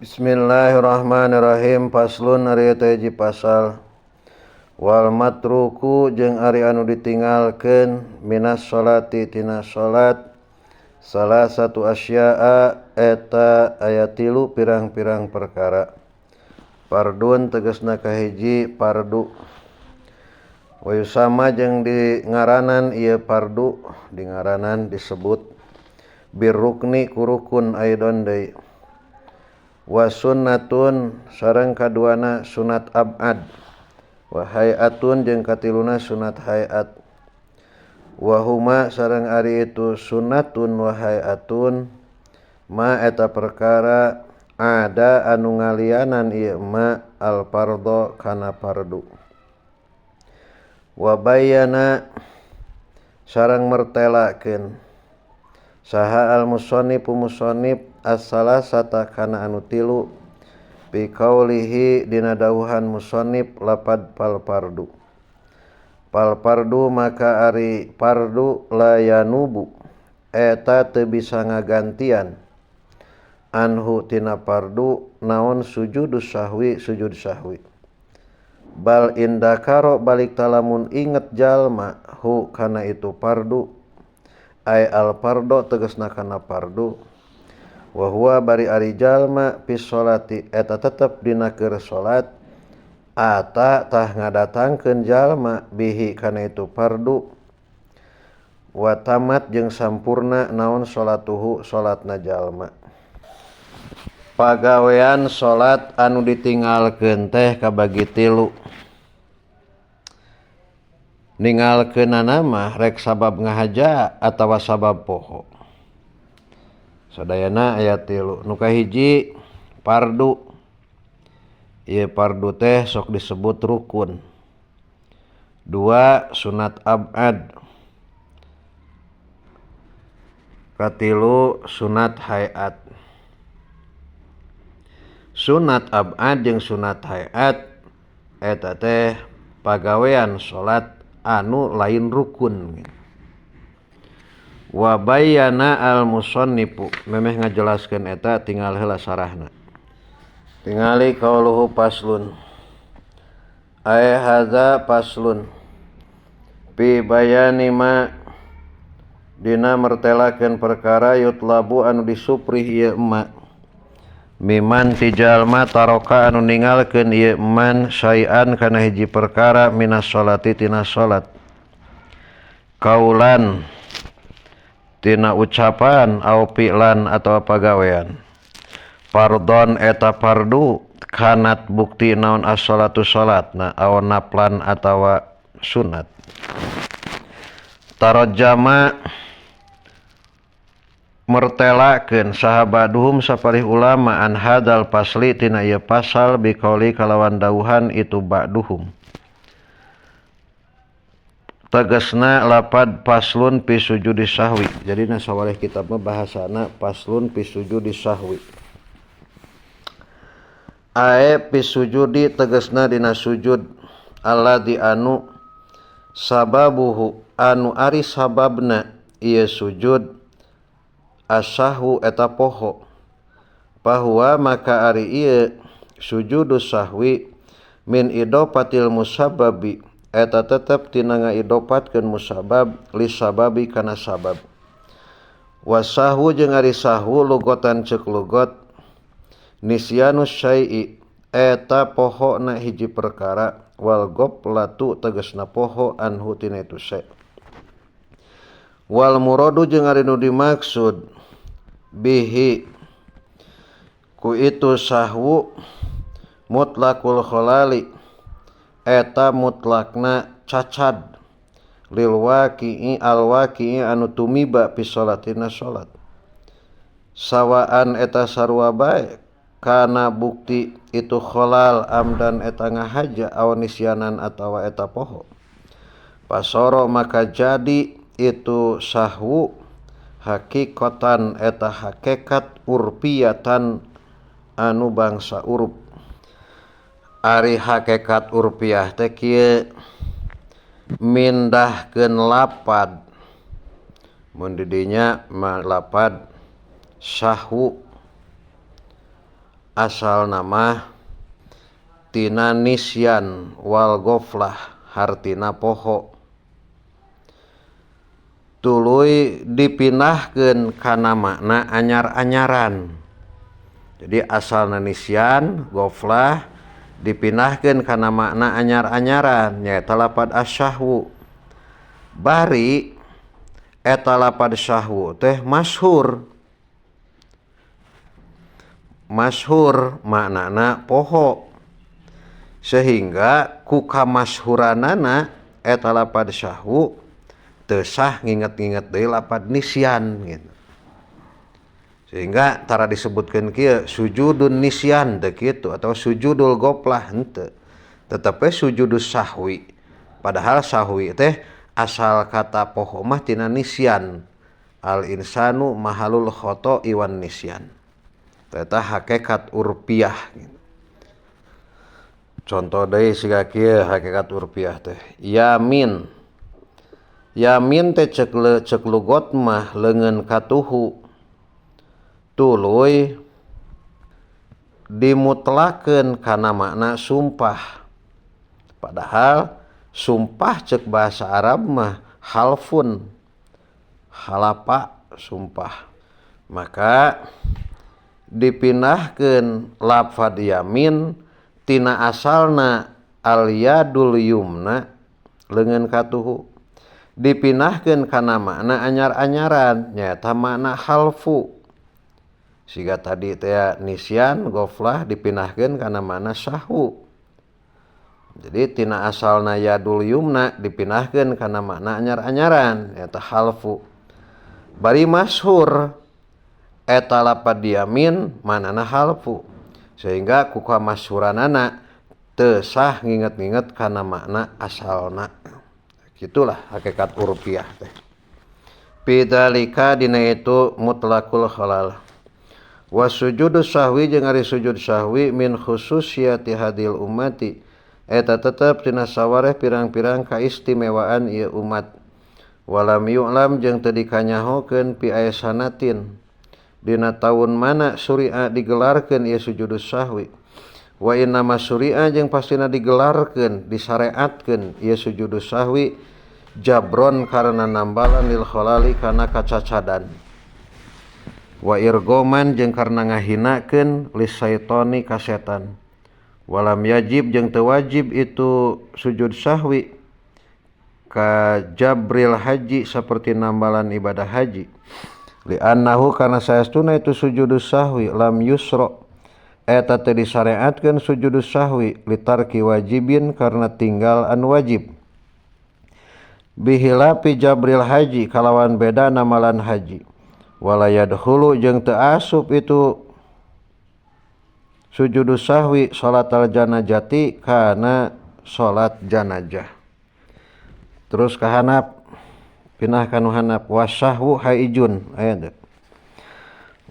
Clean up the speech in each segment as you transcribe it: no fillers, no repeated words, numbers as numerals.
Bismillahirrahmanirrahim. Faslun ari teh hiji pasal. Wal matruku jeung ari anu ditinggalkeun minas sholati tina salat salah satu asya'a eta aya 3 pirang-pirang perkara. Fardun tegasna kahiji fardu. Wa yusama jeung di ngaranan ieu fardu, di ngaranan disebut birrukni ku rukun aidon deui. Wa sunnatun sareng kaduana sunat ab'ad, wa hayatun jeung katiluna sunat hayat. Wa huma sareng ari itu sunnatun wa hayatun ma eta perkara ada anu ngalianan ieu ma al fardho kana fardu. Wa bayyana sareng mertelakeun saha al musannifu musannif as-salasata kana anu 3 bi qaulihi dina dawuhan musannif lapad fal fardu. Fal fardu maka ari fardu la yanubu eta teu bisa ngagantian anhu tina fardu naon sujudus sahwi sujud sahwi. Bal indakaro balik talamun inget jalma hu kana itu fardu ay al fardo tegasna kana fardu. Wa huwa bari ari jalma pis sholati eta tetep dina keur salat ata tah ngadatangkeun jalma bihi kana itu fardu wa tamat jeung sampurna naon sholatuhu salatna jalma. Pagawean salat anu ditinggalkeun teh kabagi 3. Ninggalkeunana mah rek sabab ngahaja atawa sabab poho. Sadayana aya 3. Nu kahiji fardu. Ieu fardu teh sok disebut rukun. 2 sunat ab'ad. Katilu sunat hayat. Sunat ab'ad jeung sunat hayat eta teh pagawean salat anu lain rukun. Wa bayyana al musannifu memeh ngajelaskeun eta tinggal heula sarahna. Tingali qauluhu faslun. Ay hadza faslun fi bayani ma dina mertelakeun perkara yutlabu anu disuprih ieu ma miman ti jalma taroka anu ninggalkeun ieu man syai'an kana hiji perkara minas sholati tina salat. Kaulan tina ucapan au fi'lan atawa pagawean. Fardon eta fardu kanat bukti naon as-sholatu salatna aw naflan atawa sunat. Tarajama mertelakeun sahabaduhum saparih ulama an hadal pasli tina ieu pasal biqauli kalawan dawuhan itu ba'duhum. Tegasna lapad faslun fi sujudi sahwi. Jadi sawareh kitab mah bahasana faslun fi sujudi sahwi. Ae fi sujudi tegasna dina sujud alladzi anu sababuhu anu ari sababna ieu sujud as-sahwu eta poho. Bahwa maka ari ieu sujudus sahwi min idopatil musabbabi eta tetep tina ngaidopatkeun musabab li sababi kana sabab. Wasahwu jeung ari sahwu lugotan ceuk lugot nisyanus syai'i eta pohona hiji perkara wal ghaplatu tegasna poho anhu tina itu syai'. Wal muradu jeung ari nu dimaksud bihi ku itu sahwu mutlaqul khalali eta mutlakna cacad lil waqi'i al waqi'i anu tumiba fi sholatina salat. Sawaan eta sarua bae kana bukti itu khalal amdan eta ngahaja aw nisyanan atawa eta poho. Pasoro maka jadi itu sahwu hakikatan eta hakikat urpiyatan anu bangsa urup. Ari hakikat urpiyah teh kieu mindahkeun lapad mun di dinya lapad sahwu asal nama tina nisyan wal ghaflah hartina poho tuluy dipinahkeun kana makna anyar-anyaran. Jadi asalna nisyan ghaflah dipinahkeun kana makna anyar-anyaran nyaeta lapad asyahwu. Bari eta lapad syahwu teh masyhur maknana poho sehingga ku kamasyhuranana eta lapad syahwu teu sah nginget-nginget deui lapad nisyan gitu. Sehingga tara disebutkeun kieu sujudun nisyan teu kitu atau sujudul ghaflah henteu. Tetep sujudus sahwi. Padahal sahwi teh asal kata poho mah tina nisyan. Al insanu mahalul khoto iwan nisyan. Eta hakikat urpiah gitu. Contoh deui siga kieu hakikat urpiah teh. Yamin teh cek lugot mah leungeun katuhu tuluy dimutlakeun kana makna sumpah. Padahal sumpah cek bahasa Arab mah halfun, halapa sumpah. Maka dipindahkeun lafad yamin tina asalna al yadul yumna leungeun katuhu dipindahkeun kana makna anyar-anyaran nyaeta makna halfu. Siga tadi teh nisyan ghaflah dipindahkeun kana makna sahwu. Jadi tina asalna yadul yumna dipindahkeun kana makna anyar-anyaran nyaeta halfu. Bari masyhur eta lapad yamin manana halfu. Sehingga ku kamasyhuranana teu sah nginget-nginget kana makna asalna. Itulah hakikat urfiah teh. Bidzalika dina itu mutlaqul halal. Wa sujudus sahwi jeung ari sujud sahwi min khususiyati hadil ummati eta tetep tina sawareh pirang-pirang kaistimewaan ieu umat. Walam yu'lam jeung teu dikanyahokeun pi aya sanatin dina taun mana syuri'a digelarkeun ieu sujudus sahwi. Wa inna masyuri'a jeung pastina digelarkeun disareatkeun ieu sujudus sahwi jabron karena nambalan lil khalali kana kacacadan. Wa irgoman jeung karena ngahinakeun lis syaitani ka setan. Walam yajib jeung teu wajib itu sujud sahwi ka jabril haji saperti nambalan ibadah haji. Li annahu kana saestuna itu sujudus sahwi lam yusra eta teu disareatkeun sujudus sahwi litarki wajibin karena tinggal an wajib. Bihilapi jabril haji kalawan beda namalan haji. Wala yadkhulu jeung teu asup itu sujudus sahwi salatal janajati kana salat janajah. Terus ka hanap pindah kanu hanap wasahwu haijun aya teh.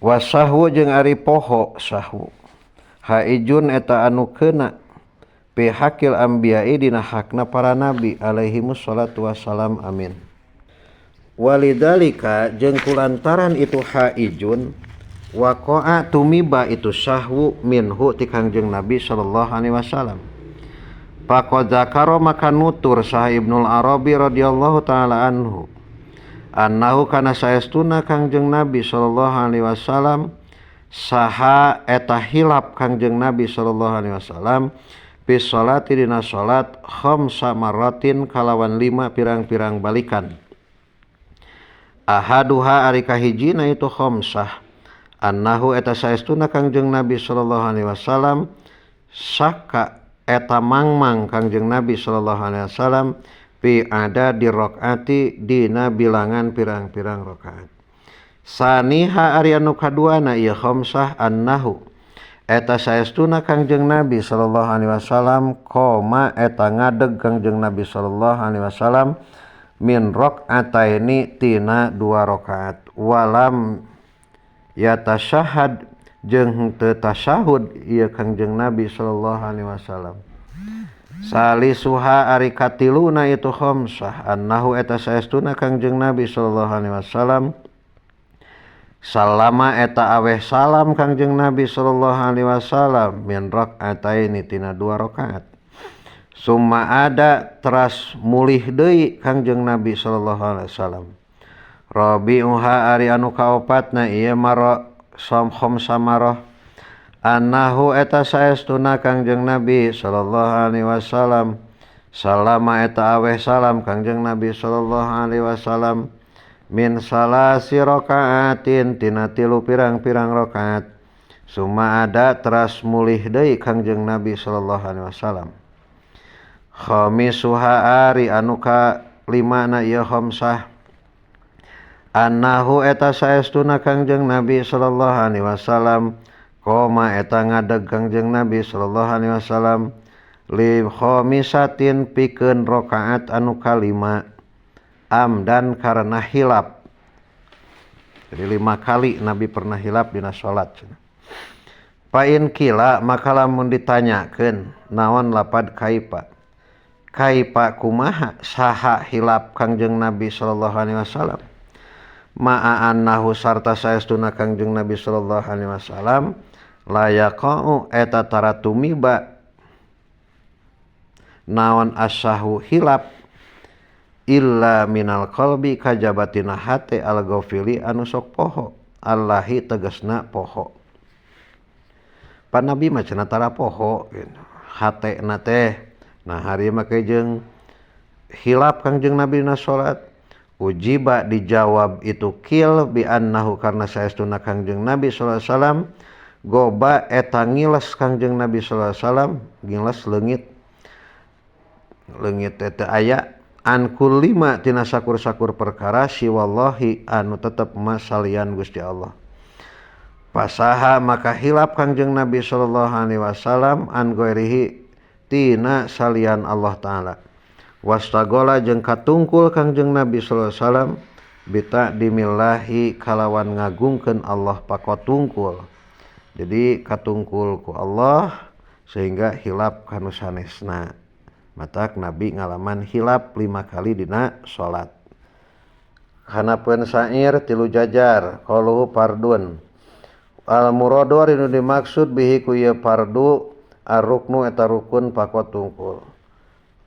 Wasahwu jeung ari poho sahwu. Haijun eta anu keuna fi hakil anbiya'i dina hakna para nabi alaihimus salatu wassalam amin. Walidalika jeung kulantaran itu haijun waqa'a tumiba itu sahwu minhu ti Kangjeng Nabi sallallahu alaihi wasallam. Faqad zakara maka nutur sah Ibnul Arabi radhiyallahu taala anhu annahu kana saestuna Kangjeng Nabi sallallahu alaihi wasallam saha eta hilap Kangjeng Nabi sallallahu alaihi wasallam fi sholati dina salat khamsa marratin kalawan 5 pirang-pirang balikan. Ahaduha ari kahijina itu khamsah annahu eta saestuna Kangjeng Nabi sallallahu alaihi wasallam saka eta mangmang Kangjeng Nabi sallallahu alaihi wasallam fi ada di rakaati dina bilangan pirang-pirang rakaat. Saniha ari anu kaduana ieu khamsah annahu eta saestuna Kangjeng Nabi sallallahu alaihi wasallam qoma eta ngadeg Kangjeng Nabi sallallahu alaihi wasallam min rakaataini tina 2 rakaat walam yatasyahad jeung teu tasyahud ieu Kangjeng Nabi sallallahu alaihi wasallam. Salisuha ari katiluna itu khamsah annahu eta saestuna Kangjeng Nabi sallallahu alaihi wasallam salama eta aweh salam Kangjeng Nabi sallallahu alaihi wasallam min rakaataini tina 2 rakaat. Summa ada teras mulih deui Kangjeng Nabi sallallahu alaihi wasallam. Rabi'uha ari anu kaopatna ieu mara khamsa marah annahu eta saestuna Kangjeng Nabi sallallahu alaihi wasallam salama eta aweh salam Kangjeng Nabi sallallahu alaihi wasallam min salasi rakaatin tina 3 pirang-pirang rakaat. Summa ada teras mulih deui Kangjeng Nabi sallallahu alaihi wasallam. Khamisuha ari anu ka 5na ieu khamsah annahu eta saestuna Kangjeng Nabi sallallahu alaihi wasallam koma eta ngadeg Kangjeng Nabi sallallahu alaihi wasallam li khamisatin pikeun rakaat anu kalima amdan karena hilap. Jadi 5 kali Nabi pernah hilap dina salat. Pain kila maka lamun ditanyakeun naon lapad kaifa. Kaifa kumaha saha hilap Kangjeng Nabi sallallahu alaihi wasallam. Ma'a annahu sarta saestuna Kangjeng Nabi sallallahu alaihi wasallam la yaqa'u eta taratumiba naon asahu hilap illa minal qalbi kajabatina hate al ghafili anu sok poho Allahi tegasna poho. Pan Nabi mah cenah tara poho gitu. Hatena teh nah hari mah jeung hilap Kangjeng Nabi dina salat ujiba dijawab itu kil bi annahu karna saestuna Kangjeng Nabi sallallahu alaihi wasallam goba eta ngiles Kangjeng Nabi sallallahu alaihi wasallam ngiles leungit eta aya an kullima tina sakur-sakur perkara si wallahi anu tetep masalian Gusti Allah. Pasaha maka hilap Kangjeng Nabi sallallahu alaihi wasallam an ghairihi tina salian Allah taala. Wastagola jeung katungkul Kangjeng Nabi sallallahu alaihi wasallam bita dimillahi kalawan ngagungkeun Allah pakotungkul. Jadi katungkul ku Allah sehingga hilap kanu sanesna. Matak Nabi ngalaman hilap 5 kali dina salat. Hanapeun syair 3 jajar qaluhu fardun. Al muradu anu dimaksud bihi ku ieu fardu ar-ruknu eta rukun pakotungkul.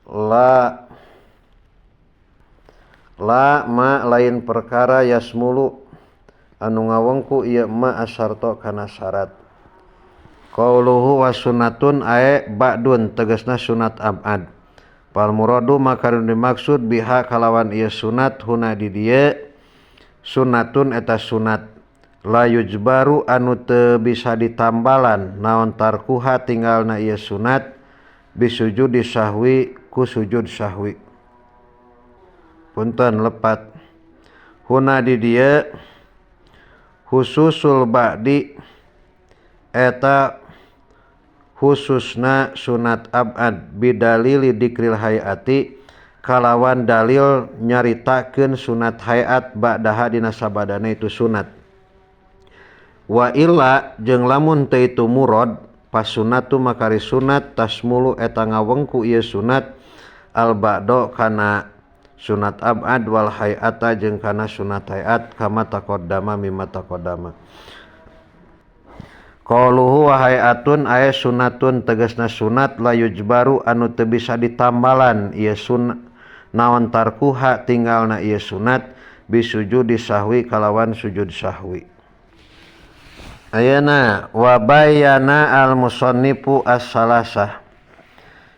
La ma lain perkara yasmulu anu ngawengku ieu ma asyarto kana syarat. Qauluhu wa sunnatun ae ba'dun tegasna sunat abad. Fal muradu maka dimaksud biha kalawan ieu sunat huna di dieu sunnatun eta sunat la yujbaru anu teu bisa ditambalan naon tarkuha tinggalna ieu sunat bisujudi sahwi ku sujud sahwi. Punten lepat huna di dieu khususul ba'di eta khususna sunat abad bidalili dikril hayati kalawan dalil nyaritakeun sunat hayat ba'daha dina sabadana itu sunat. Wa illa jeung lamun teu itu murad pas sunatu makari sunat tasmulu eta ngawengku ieu sunat al ba'do kana sunat abad wal hayata jeung kana sunat hayat kama taqaddama mimma taqaddama. Qauluhu wa hayatun aya sunatun tegasna sunat la yujbaru anu teu bisa ditambalan ieu sunat naon tarkuha tinggalna ieu sunat bisujudi sahwi kalawan sujud sahwi. Ayeuna wa bayana al musannifu as-salasah.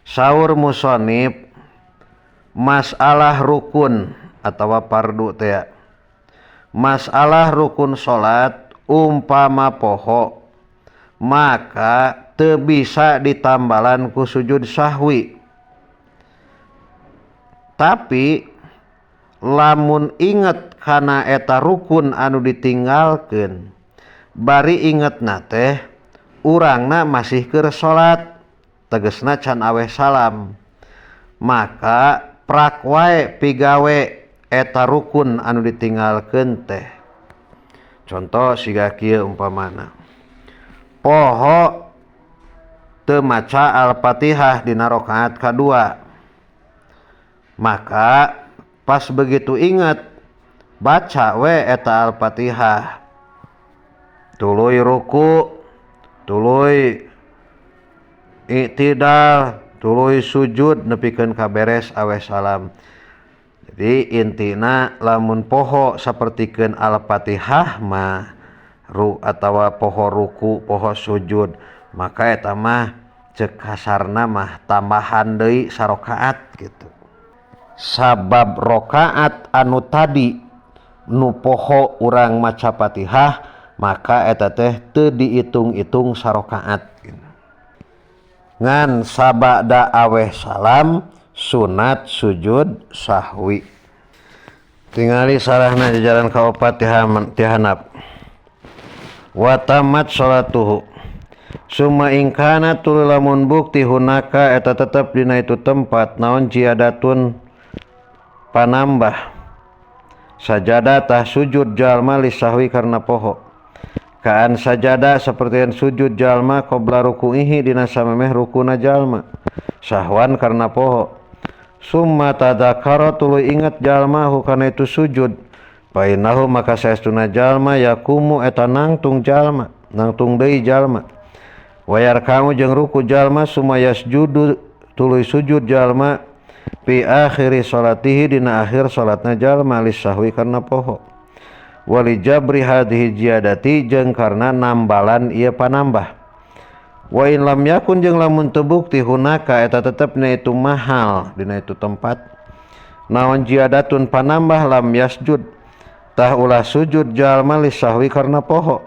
Saur musannif masalah rukun atawa fardu teh. Masalah rukun salat umpama poho maka teu bisa ditambalan ku sujud sahwi. Tapi lamun inget kana eta rukun anu ditinggalkeun bari ingetna teh urangna masih keur salat tegasna can aweh salam maka prak wae pigawe eta rukun anu ditinggalkeun teh. Contoh siga kieu umpamana poho teu maca al-Fatihah dina rakaat kadua maka pas begitu inget baca we eta al-Fatihah tuluy ruku, tuluy i'tidal, tuluy sujud nepikeun ka beres aweh salam. Jadi intina lamun poho sapertikeun Al-Fatihah mah atawa poho ruku, poho sujud, maka eta mah cek kasarna mah tambahan deui sarakaat gitu. Sabab rakaat anu tadi nu poho urang maca Fatihah maka eta teh teu diitung-itung sarakaat gitu. Ngan sabada aweh salam sunat sujud sahwi. Tingali sarahna jajaran kaopat ti handap. Wa tamat salatuhu. Summa ingkana tuluy lamun bukti hunaka eta tetep dina itu tempat naon jiadatun panambah. Sajadah tah sujud jalma li sahwi karna poho. Kaan sajadah sapertian sujud jalma qabla ruku'ihi dina samemeh rukuna jalma. Sahwan karna poho. Summa tadzakara tuluy ingat jalma hukana itu sujud. Painahu maka saestuna jalma yakumu eta nangtung jalma, nangtung deui jalma. Wayar kamu jeung ruku jalma summa yasjudu tuluy sujud jalma fi akhiri salatihi dina akhir salatna jalma li sahwi karna poho. Wali jabri hadhihi ziyadati jeung karna nambalan ieu panambah. Wa in lam yakun jeung lamun teu bukti hunaka eta tetepna itu mahal dina itu tempat naon ziyadatun panambah lam yasjud tah ulah sujud jalma li sahwi karna poho.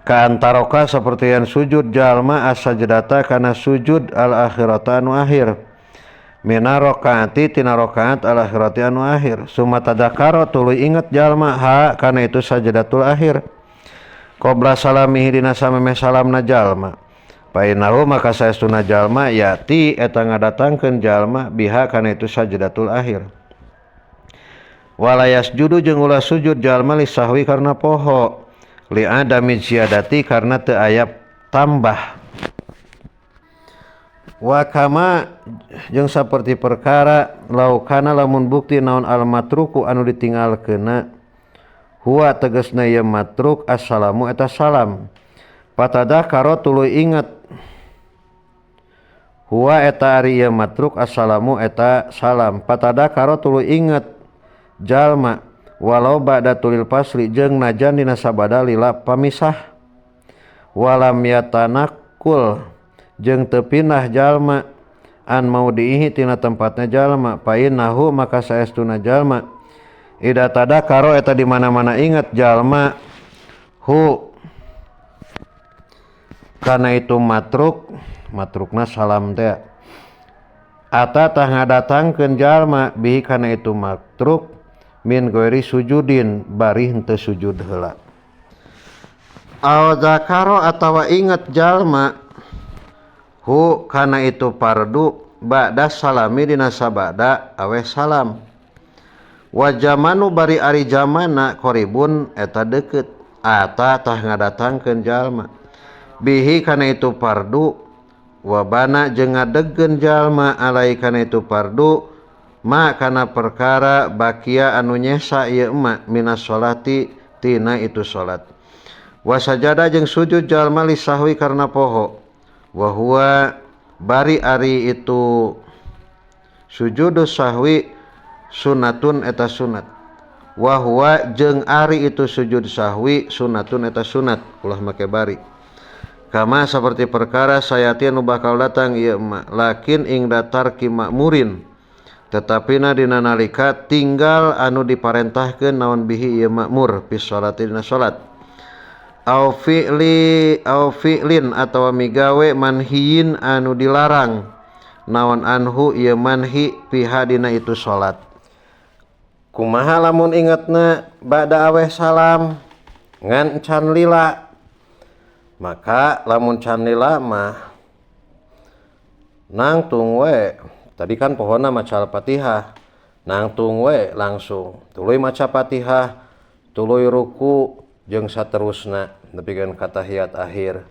Ka antaroka sapertian sujud jalma as-sajdata kana sujud al-akhirata anu akhir mina rakaati tina rakaat al-akhirati anu akhir. Summa tadzakara tuluy ingat jalma ha kana itu sajdatul akhir qabla salamihi dina samemeh salamna jalma. Painahu maka saestuna jalma yati eta ngadatangkeun jalma biha kana itu sajdatul akhir. Wala yasjudu jeung ulah sujud jalma li sahwi karna poho li adami ziyadati karna teu aya tambah. Wa kama jeung saperti perkara laukana lamun bukti naon al matruku anu ditinggalkeunna huwa tegasna ieu matruk assalamu eta salam. Patadzakara tuluy ingat huwa eta ari ieu matruk assalamu eta salam. Patadzakara tuluy ingat jalma walau ba'da tulil pasli jeung najan dina sabada lila pamisah. Walam yatanakul jeung teu pindah jalma an maudihi tina tempatna jalma. Painahu maka saestuna jalma ida tadakaro eta di mana-mana ingat jalma hu kana itu matrukna salam teh ata tah ngadatangkeun jalma bihi kana itu matruk min ghairi sujudin bari henteu sujud heula. Aw zakaro atawa ingat jalma hu kana itu fardu ba'da salami dina sabada aweh salam. Wa jamanu bari ari zamana qaribun eta deukeut ata tah ngadatangkeun jalma bihi kana itu fardu wa bana jeung ngadegkeun jalma alai kana itu fardu ma kana perkara bakia anu nyesa ieu emak minas sholati tina itu salat. Wa sajada jeung sujud jalma li sahwi karna poho wa huwa bari ari itu sujudus sahwi sunatun eta sunat. Wa huwa jeung ari itu sujud sahwi sunatun eta sunat ulah make bari. Kama seperti perkara sayati anu bakal datang ieu emak lakin ing datar ki makmurin tetapina dina nalika tinggal anu diparentahkeun naon bihi ieu makmur fi sholati dina salat. Au fi'lin atawa migawe manhiyin anu dilarang naon anhu ieu manhi piha dina itu salat. Kumaha lamun ingetna ba'da aweh salam ngan can lila. Maka lamun can lila mah nangtung we. Tadi kan pohona maca Al-Fatihah, nangtung we langsung. Tuluy maca Fatihah, tuluy ruku jeung saterusna nepikeun ka tahiyat akhir.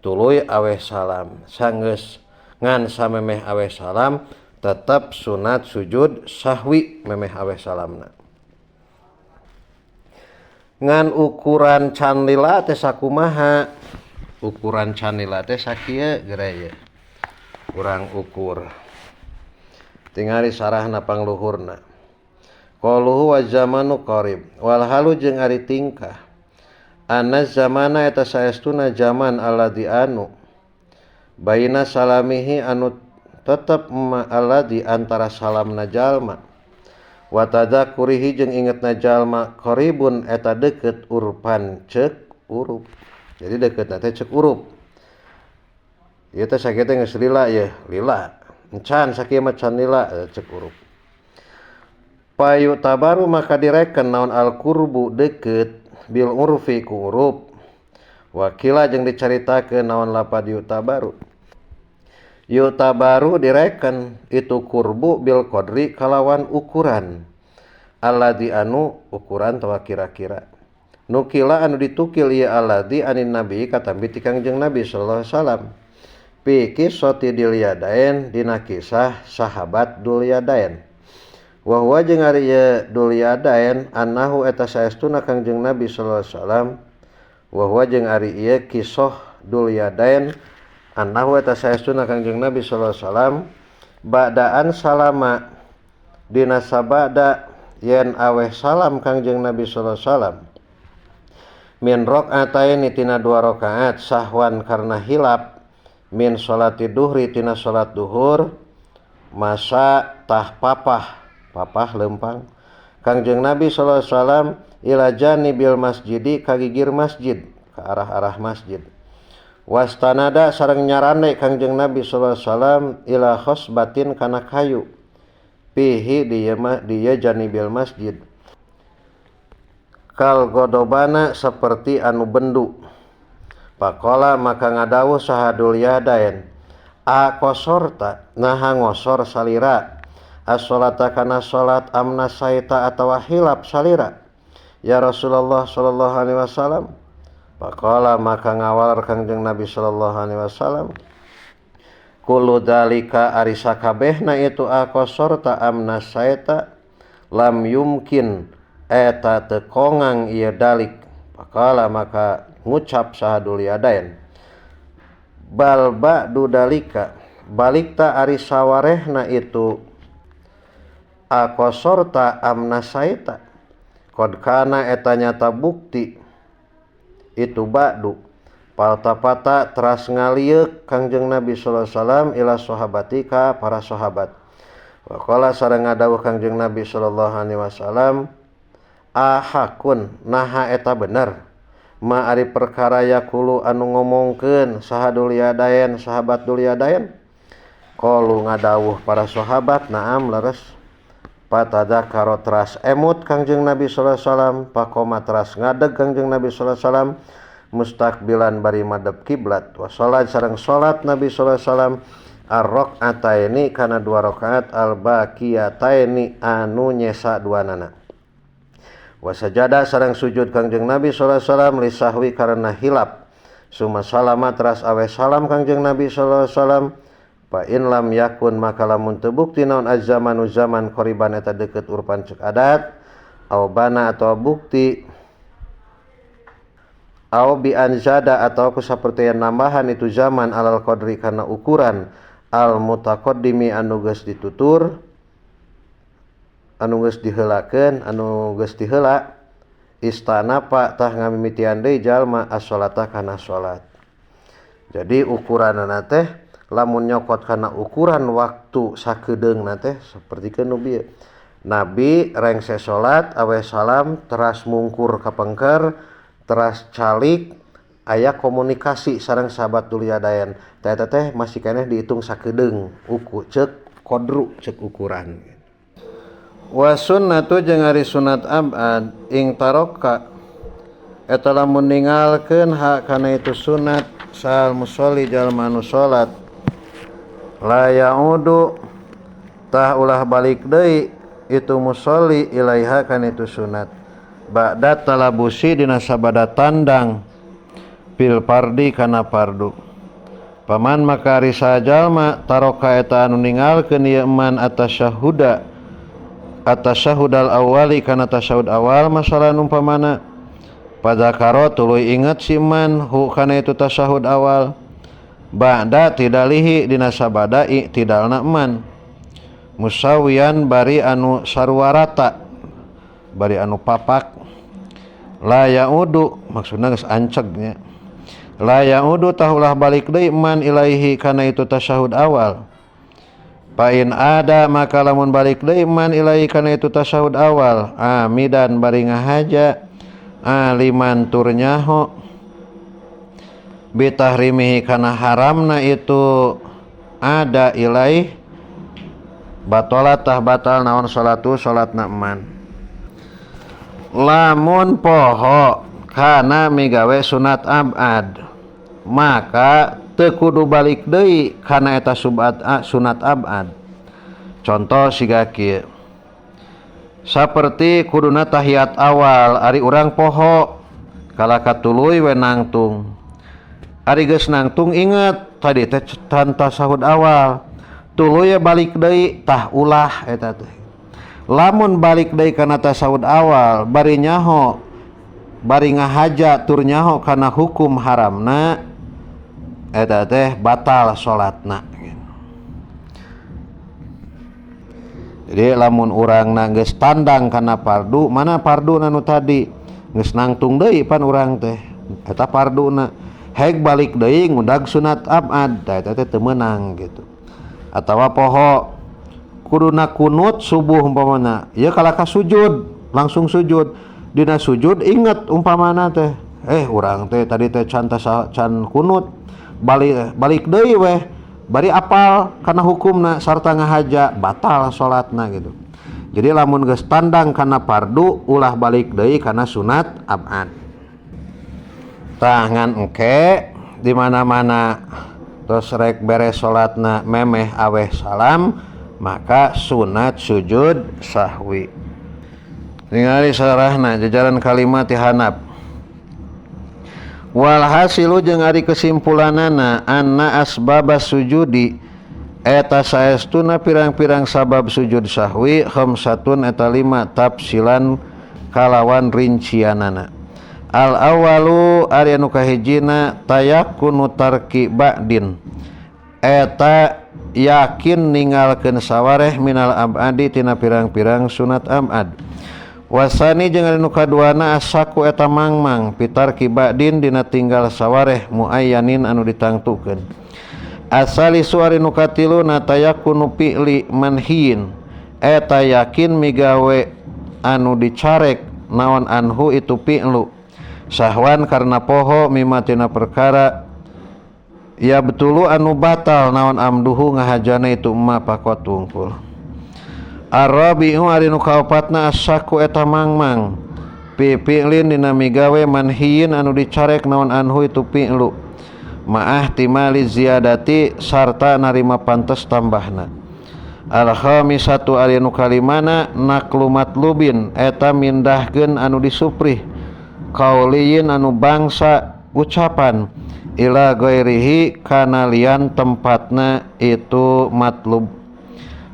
Tuluy aweh salam. Sanggeus ngan samemeh aweh salam tetep sunat sujud sahwi memeh aweh salamna. ngan ukuran can lila teh sakumaha. Ukuran can lila teh sakieu geura ye urang ukur tingali sarahna pangluhurna. Qaluhu wa zamanu qarib wal halu jeung ari tingkah anna zamana eta saestuna zaman alladzi anu baina salamihi anu tetep alladzi antara salamna jalma wa tadzakurihi jeung ingetna jalma qaribun eta deukeut urpan ceuk urup. Jadi deukeutna teh ceuk urup. Ieu teh sakieu teh geus lila ye, lila. Encan sakieu mah can lila ceuk urup. Payu tabaru maka direken naon al qurbu deukeut bil urfi ku urup. Wakila jeung dicaritakeun naon lapad yu tabaru. Yu tabaru direken itu qurbu bil qadri kalawan ukuran. Alladzi anu ukuran tawa kira-kira. Nukila anu ditukil ieu alladzi anin nabi katambi ti Kangjeng Nabi sallallahu alaihi wasallam. Fi qissati Dulyadain dina kisah sahabat Dulyadain. Wa huwa jeung ari Dulyadain annahu eta saestuna Kangjeng Nabi sallallahu alaihi wasallam wa huwa jeung ari ieu kisah Dulyadain annahu eta saestuna Kangjeng Nabi sallallahu alaihi wasallam ba'daan salama dina sabada yen aweh salam Kangjeng Nabi sallallahu alaihi wasallam min rakaataini tina 2 rakaat sahwan karena hilap min sholati duhri tina salat duhur masa tah papah lempang Kangjeng Nabi sallallahu alaihi wasallam ila janibil masjidi ka gigir masjid ka arah-arah masjid wastanada sareng nyarande Kangjeng Nabi sallallahu alaihi wasallam ila khosbatin kana kayu pihi dieu janibil masjid kal godobana seperti anu bendu. Pakola maka ngadawuh saha Dulyadain a kosorta naha ngosor salira as-sholata kana salat amna saita atawa hilap salira ya Rasulullah sallallahu alaihi wasallam. Pakola maka ngawalar Kangjeng Nabi sallallahu alaihi wasallam kullu dalika ari sakabehna itu a kosorta amna saita lam yumkin eta teu kongang ieu dalik. Pakola maka ngucap saha Dulyadain bal ba'du dalika balikta ari sawarehna itu akosorta amna saita qad kana eta nyata bukti itu ba'du paltapata teras ngalieuk Kangjeng Nabi sallallahu alaihi wasallam ila sahabatika para sahabat wa qala sareng ngadawuh Kangjeng Nabi sallallahu alaihi wasallam ahakun naha eta bener ma ari perkara yakulu anu ngomongkeun saha Dulyadain sahabat Dulyadain qalu ngadawuh para sahabat naam leres patadzakara teras emut Kangjeng Nabi sallallahu alaihi wasallam pakoma teras ngadeg Kangjeng Nabi sallallahu alaihi wasallam mustaqbilan bari madep kiblat wa salat sareng salat Nabi sallallahu alaihi wasallam ar-rakaataini kana 2 rakaat al-baqiyataini anu nyesa duanana wa sajada sareng sujud Kangjeng Nabi sallallahu alaihi wasallam li sahwi karena hilap summa salama teras awe salam Kangjeng Nabi sallallahu alaihi wasallam fa in lam yakun maka lamun teu bukti naon az-zamanu zaman qoriban eta deukeut urpan ceuk adat aw bana atau bukti aw bi anzada atau ku sapertian nambahan itu zaman alal qadri kana ukuran al mutaqaddimi anu geus ditutur anu geus diheulakeun anu geus diheula istanapa tah ngamimitian deui jalma as-sholata kana salat. Jadi ukuranna teh lamun nyokot kana ukuran waktu sakedeungna teh sapertikeun nu bieu. Nabi rengse salat awe salam teras mungkur ka pengker teras calik aya komunikasi sareng sahabat Dulyadain. Teh teh masih keneh dihitung sakedeung uku ceuk qadru ceuk ukuran. Wa sunnatu jeung ari sunat abad ing taroka eta lamun ninggalkeun hak kana itu sunat sal musolli jalma anu salat la yaudu tah ulah balik deui itu musolli ilaiha kana itu sunat ba'da talabusi dina sabada tandang bil fardi kana fardu paman maka ari sajalma taroka eta anu ninggalkeun ieu man atasyahudal awali kana tasyahud awal masalah umpamana Fadzakaro tuluy inget si man hu kana itu tasyahud awal ba'da tidalihi dina sabada i'tidalna man musawiyan bari anu sarua rata bari anu papak la yaudu maksudna geus anceg nya la yaudu tahulah balik deui man ilaihi kana itu tasyahud awal fa in ada maka lamun balik deui man ilaihi kana itu tasyahud awal amidan bari ngahaja aliman turnyaho bitahrimihi kana haramna itu ada ilaih batalat tah batal naon salatu salatna man lamun poho kana migawe sunat abad maka teu kudu balik deui kana eta sunat abad. Contoh siga kieu saperti kuduna tahiyat awal ari urang poho kala katuluy we nangtung ari geus nangtung inget tadi teh can tasahud awal tuluy balik deui tah ulah eta teh lamun balik deui kana tasahud awal bari nyaho bari ngahaja tur nyaho kana hukum haramna eta teh batal salatna. Jadi lamun urang geus tandang kana fardu mana fardu nanu tadi geus nangtung deui pan urang teh eta farduna haek balik deui ngudag sunat abad eta teh teu meunang gitu. Atawa poho kuduna kunut subuh umpamana ieu kala ka sujud langsung sujud dina sujud inget umpamana teh urang teh tadi teh can kunut balik deui weh bari apal kana hukumna sarta ngahaja batal salatna gitu. Jadi lamun geus tandang kana fardu ulah balik deui kana sunat abad. Tah ngan engke di mana-mana terus rek beres salatna memeh aweh salam maka sunat sujud sahwi. Ningali sarahna jajaran kalimat tihanap walhasilu jeung ari kesimpulanana anna asbabas sujudi eta saestuna pirang-pirang sabab sujud sahwi khamsatun eta 5 tafsilan kalawan rincianana. Al awalu ari anu kahijina tayakkunu tarki ba'din eta yakin ninggalkeun sawareh minal abadi tina pirang-pirang sunat abad. Wasani jeung anu kaduana asaku eta mangmang pitar kibadin dina tinggal sawareh muayyanin anu ditangtukeun. Asali suari nu katiluna tayakunu fi'li manhiin eta yakin migawe anu dicarek naon anhu itu fi'lu sahwan karna poho mimatina perkara ya betulu anu batal naon amduhu ngahajana itu emma pakot tungkul. Arabi'u ari nu kaopatna asyaku eta mangmang fi'lin dina migawe manhiin anu dicarek naon anhu itu fi'lu ma'ah timali ziyadati sarta narima pantes tambahna. Al-khamisatu ari nu kalimana naqlu matlubin eta mindahkeun anu disuprih qauliyin anu bangsa ucapan ila ghairihi kana lian tempatna itu matlub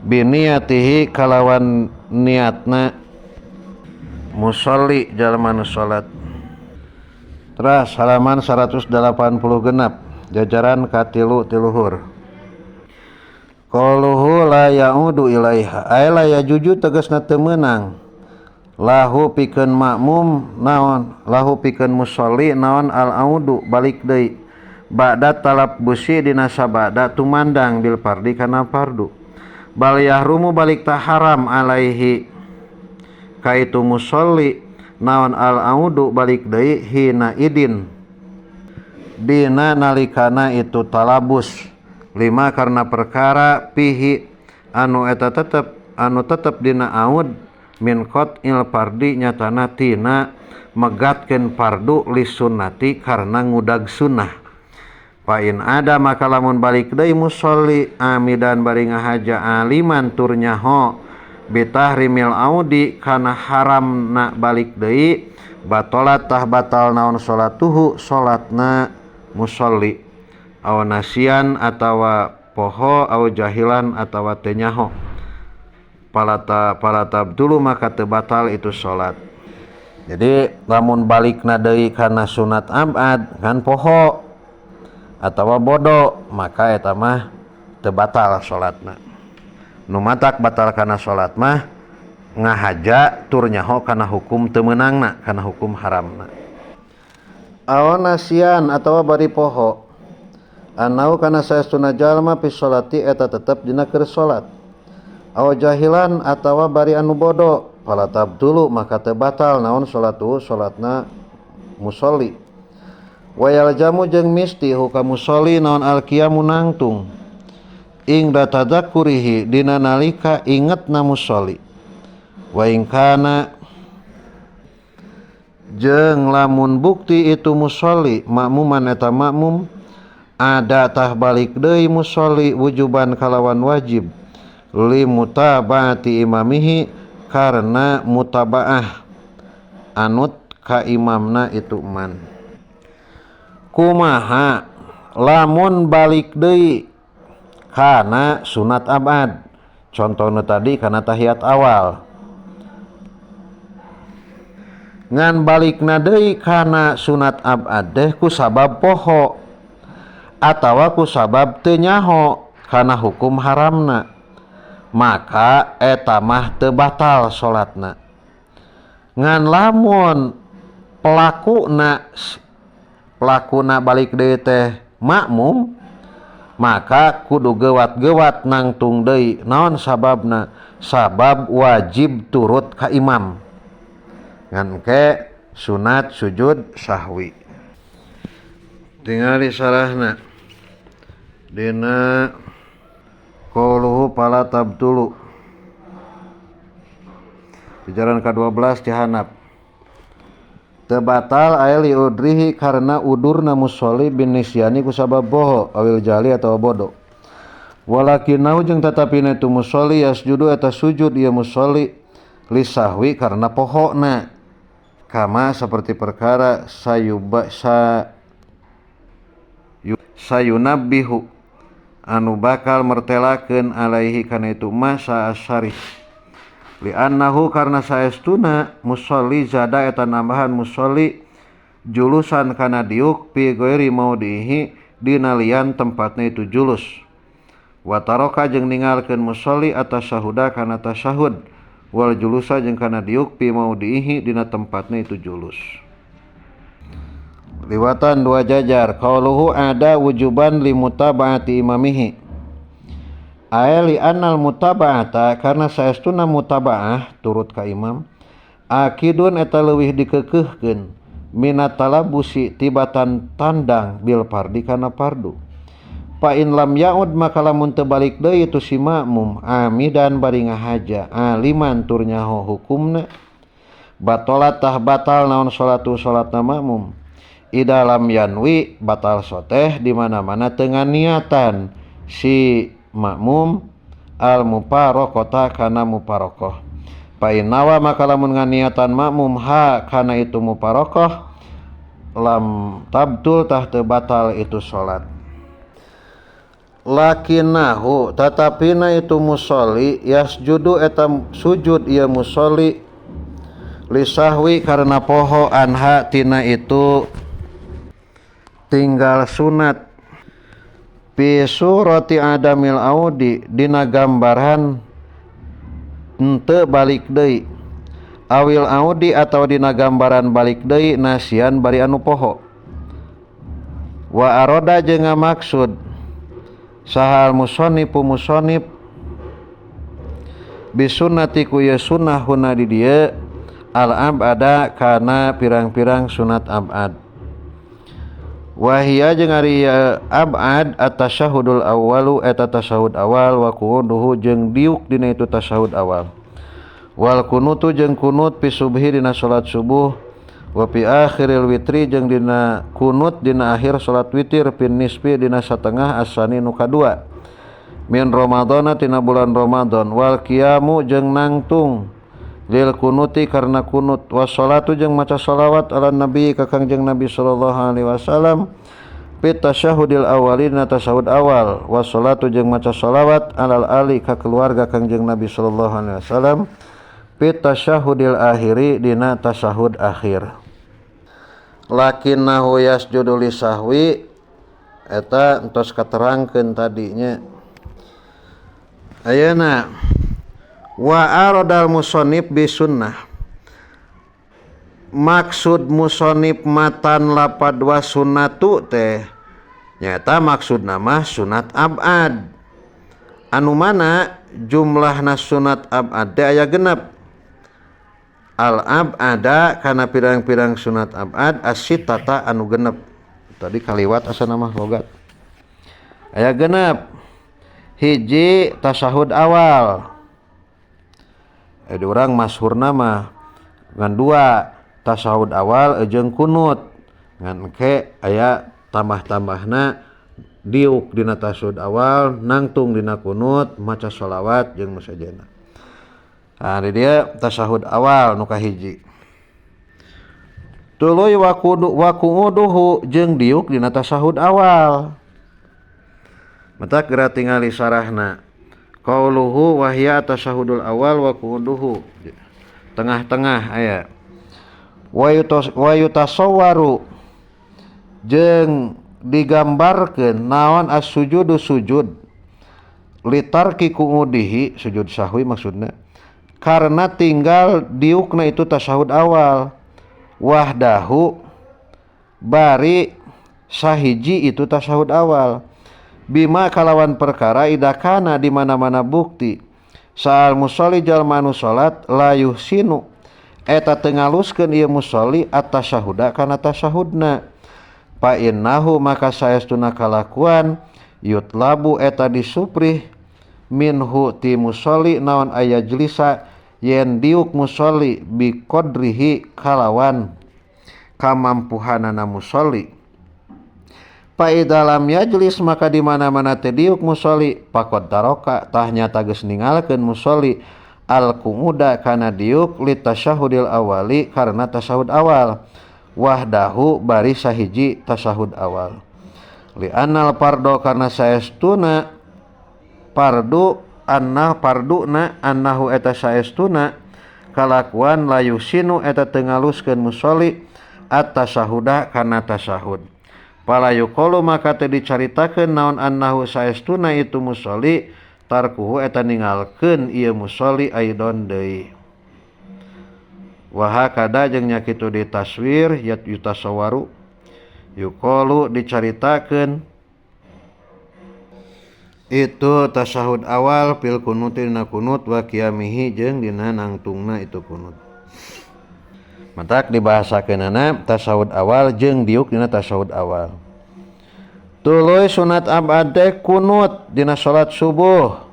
biniyatihi kalawan niatna musolli jalma nu salat. Teras halaman 180 genap jajaran katilu tiluhur. Qauluhu la ya'udu ilaiha ay la yajuju tegasna teu meunang lahu pikeun makmum naon lahu pikeun musolli naon al-audu balik deui ba'da talab busi dina sabada tumandang bil fardi kana fardu. Bal yahrumu balik ta haram alaihi kaitu musolli naon al-audu balik deui hina idin dina nalikana itu talabus 5 karena perkara pihi anu eta tetep dina aud min qat'il fardi nyatana tina megatkeun fardu li sunnati karena ngudag sunnah. Fa in ada maka lamun balik deui musolli amidan bari ngahaja aliman tur nyaho bitahrimil audi kana haramna balik deui batalat tah batal naon salatuhu salatna musolli aw nasian atawa poho aw jahilan atawa teu nyaho palata dulu maka teu batal itu salat. Jadi lamun balikna deui kana sunat abad kan poho atawa bodo, maka eta mah teu batal salatna. Nu matak batal kana salat mah ngahaja tur nyaho kana hukum teu meunangna, kana hukum haramna. Aw nasian atawa bari poho anau kana saestuna jalma fi sholati eta tetep dina keur salat. Aw jahilan atawa bari anu bodo fala tabdulu maka teu batal naon salatuhu salatna musolli. Wayal jamu jeung misti huka musolli naon alqiyamu nangtung ingda tadzakurihi dina nalika ingetna musolli. Wa ing kana jeung lamun bukti itu musolli makmuman eta makmum ada tah balik deui musolli wujuban kalawan wajib li mutabaati imamihi karena mutabaah anut ka imamna itu man. Kumaha lamun balik deui kana sunat abad, contohna tadi kana tahiyat awal, ngan balikna deui kana sunat abad teh ku sabab poho atawa ku sabab teu nyaho kana hukum haramna, maka eta mah teu batal salatna. Ngan lamun pelakuna balik deui teh makmum, maka kudu gewat-gewat nangtung deui. Naon sababna? Sabab wajib turut ka imam. Ngan ke sunat sujud sahwi. Tingali sarahna dina qauluhu fala tabtulu jaran ke-12 dihanap teu batal aya li udrihi karena udurna musolli bin nisyani ku sabab boho awil jali atawa bodo. Walakinau jeung tatapina itu musolli yasjudu eta sujud ieu musolli li sahwi karena pohona kama seperti perkara sayunabbihu anu bakal mertelakeun alaihi kana itu masa asyarih li annahu karna saestuna musolli zada eta nambahan musolli julusan kana diuk pi ghairi maudihi dina lian tempatna itu julus. Wa taraka jeung ninggalkeun musolli atasahuda kana tasahud wal julusa jeung kana diuk pi maudihi dina tempatna itu julus. Liwatan dua jajar qauluhu ada wujuban li mutabaati imamihi li annal mutaba'ata karena saestuna mutaba'ah turut ka imam akidun eta leuwih dikeukeuhkeun minat talabusi tibatan tandang bil fardi kana fardu. Fa in lam yaud maka lamun teu balik deui itu si makmum amidan bari ngahaja aliman tur nyaho hukumna batalat tah batal naon salatu salatna makmum ida lam yanwi batal soteh di mana-mana teu nganiatan si makmum al muparaqata kana muparaqah. Fa innawa maka lamun nganiatan makmum ha kana itu muparaqah lam tabtul tah teu batal itu salat. Lakinahu tatapina itu musolli yasjudu eta sujud ieu musolli lisahwi karena poho anha tina itu tinggal sunat fi surati adamil audi dina gambaran henteu balik deui awil audi atau dina gambaran balik deui nasian bari anu poho. Wa aroda jeung ngamaksud sahal musonnifu musonnif bisunnati ku ye sunnah huna di dieu al abada kana pirang-pirang sunat abad. Wahia jeung ari abad at-tasyahudul awwalu eta tasyahud awal wa quduhu jeung diuk dina itu tasyahud awal wal kunutu jeung kunut fi subhi dina salat subuh wa fi akhiril witri jeung dina kunut dina akhir salat witir pin nisfi dina satengah asani nu kadua min ramadhana tina bulan Ramadan wal qiyamu jeung nangtung lil kunuti karena kunut wassalatu jeung maca shalawat ala nabi ka Kangjeng Nabi sallallahu alaihi wasallam fit tasyahudil awalina tasyahud awal wassalatu jeung maca shalawat alal ali ka keluarga Kangjeng Nabi sallallahu alaihi wasallam fit tasyahudil akhiri dina tasyahud akhir. Lakinnahu yasjudu lisahwi eta entos katerangkeun tadinya. Ayeuna wa aradal musannif bisunnah. Maksud musannif matan lapad wa sunnatu teh nyata maksudna mah sunat abad. Anu mana jumlahna sunat abad teh aya genep. Al abada kana pirang-pirang sunat abad asitata anu genep. Tadi kaliwat asana mah logat. Aya genep. Hiji tasyahud awal. Urang masyhurna mah ngan dua tasyahud awal jeung kunut. Ngan ke aya tambah-tambahna diuk dina tasyahud awal, nangtung dina kunut, maca sholawat jeung musajana. Nah, di dia tasyahud awal nu kahiji. Tuluy wa qu'uduhu jeung diuk dina tasyahud awal. Mata geura tingali sarahna. Qauluhu wa hiya tasyahudul awal wa qu'uduhu. Tengah-tengah aya. Wa yutasawwaru jeung digambarkeun naon as-sujudu sujud litarki qu'udihi sujud sahwi maksudna karena tinggal diukna itu tasyahud awal wahdahu bari sahiji itu tasyahud awal bima kalawan perkara idakana di mana-mana bukti saal musolli jalma anu salat la yuhsinu eta teu ngaluskeun ieu musolli at-tasyahuda kana tasyahudna fa innahu maka saestuna kalakuan yutlabu eta disuprih minhu ti musolli naon aya jelisa yen diuk musolli bi qadrihi kalawan kamampuhanana musolli. Fa idalam yajlis maka di mana-mana teh diuk musolli faqad taraka tah nyata geus ningalkeun musolli al qu'uda kana diuk li tasyahudil awali karena tasyahud awal wahdahu bari sahiji tasyahud awal. Li annal pardo karena saestuna pardu parduna annahu eta saestuna kalakuan la yusinu eta teu ngaluskeun musolli at-tasyahuda kana tasyahud. Pala yuqalu maka teu dicaritakeun naon annahu saestuna itu musolli tarkuhu eta ningalkeun ieu musolli aidon deui. Wa hakada jeung nya kitu di taswir yutasawwaru yuqalu dicaritakeun itu tasyahud awal fil kunuti dina kunut wa qiyamihi jeung dina nangtungna itu kunut. Matak dibahasakeunana tasyahud awal jeung diuk dina tasyahud awal. Tuluy sunat abad teh kunut dina salat subuh.